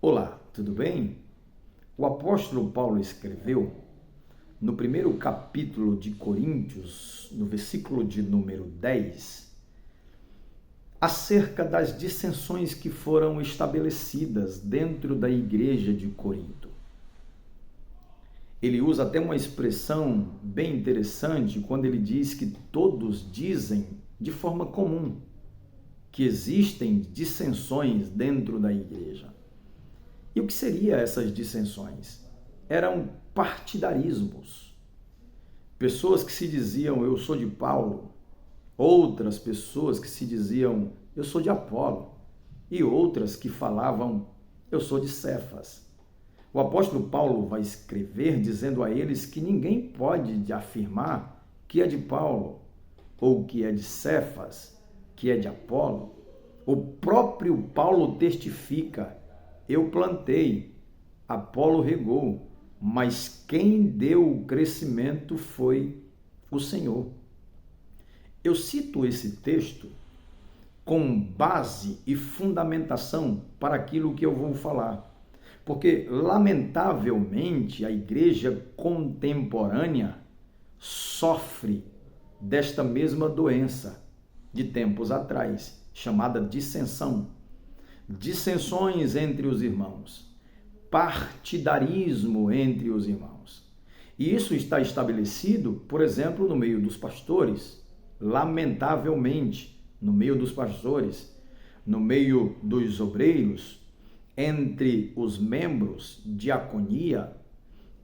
Olá, tudo bem? O apóstolo Paulo escreveu no primeiro capítulo de Coríntios, no versículo de número 10, acerca das dissensões que foram estabelecidas dentro da igreja de Corinto. Ele usa até uma expressão bem interessante quando ele diz que todos dizem de forma comum que existem dissensões dentro da igreja. E o que seriam essas dissensões? Eram partidarismos. Pessoas que se diziam, eu sou de Paulo, outras pessoas que se diziam, eu sou de Apolo, e outras que falavam, eu sou de Cefas. O apóstolo Paulo vai escrever dizendo a eles que ninguém pode afirmar que é de Paulo, ou que é de Cefas, que é de Apolo. O próprio Paulo testifica, eu plantei, Apolo regou, mas quem deu o crescimento foi o Senhor. Eu cito esse texto com base e fundamentação para aquilo que eu vou falar. Porque, lamentavelmente, a igreja contemporânea sofre desta mesma doença de tempos atrás, chamada dissensão. Dissensões entre os irmãos, partidarismo entre os irmãos. E isso está estabelecido, por exemplo, no meio dos pastores, lamentavelmente, no meio dos pastores, no meio dos obreiros, entre os membros, diaconia.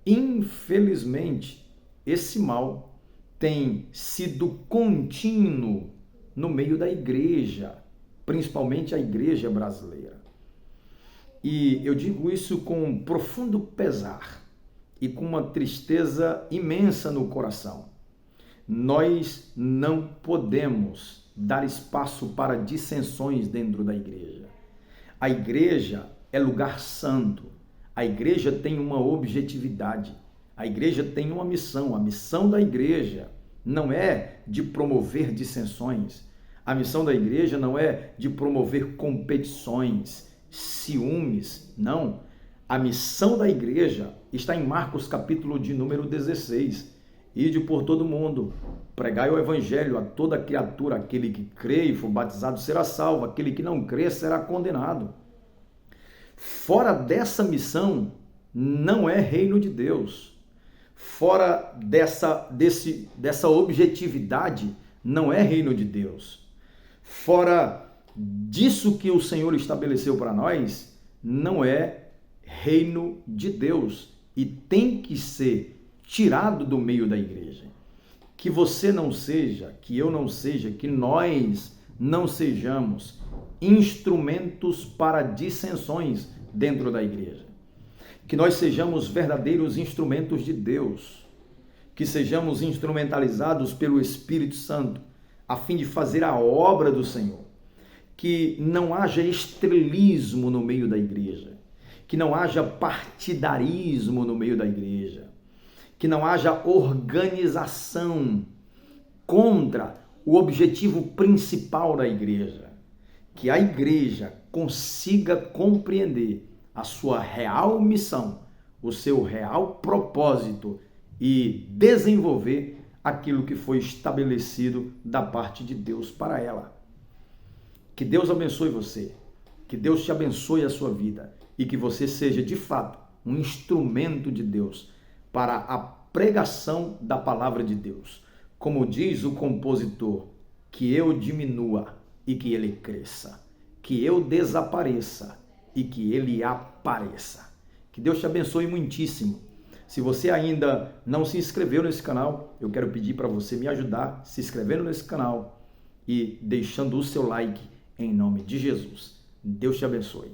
Infelizmente, esse mal tem sido contínuo no meio da igreja, principalmente a igreja brasileira. E eu digo isso com profundo pesar e com uma tristeza imensa no coração. Nós não podemos dar espaço para dissensões dentro da igreja. A igreja é lugar santo. A igreja tem uma objetividade. A igreja tem uma missão. A missão da igreja não é de promover dissensões. A missão da igreja não é de promover competições, ciúmes, não. A missão da igreja está em Marcos capítulo de número 16. Ide por todo mundo, pregai o evangelho a toda criatura, aquele que crê e for batizado será salvo, aquele que não crê será condenado. Fora dessa missão não é reino de Deus. Fora dessa objetividade não é reino de Deus. Fora disso que o Senhor estabeleceu para nós, não é reino de Deus e tem que ser tirado do meio da igreja. Que você não seja, que eu não seja, que nós não sejamos instrumentos para dissensões dentro da igreja. Que nós sejamos verdadeiros instrumentos de Deus. Que sejamos instrumentalizados pelo Espírito Santo a fim de fazer a obra do Senhor. Que não haja estrelismo no meio da igreja. Que não haja partidarismo no meio da igreja. Que não haja organização contra o objetivo principal da igreja. Que a igreja consiga compreender a sua real missão, o seu real propósito e desenvolver aquilo que foi estabelecido da parte de Deus para ela. Que Deus abençoe você, que Deus te abençoe a sua vida e que você seja de fato um instrumento de Deus para a pregação da palavra de Deus. Como diz o compositor, que eu diminua e que ele cresça, que eu desapareça e que ele apareça. Que Deus te abençoe muitíssimo. Se você ainda não se inscreveu nesse canal, eu quero pedir para você me ajudar se inscrevendo nesse canal e deixando o seu like em nome de Jesus. Deus te abençoe.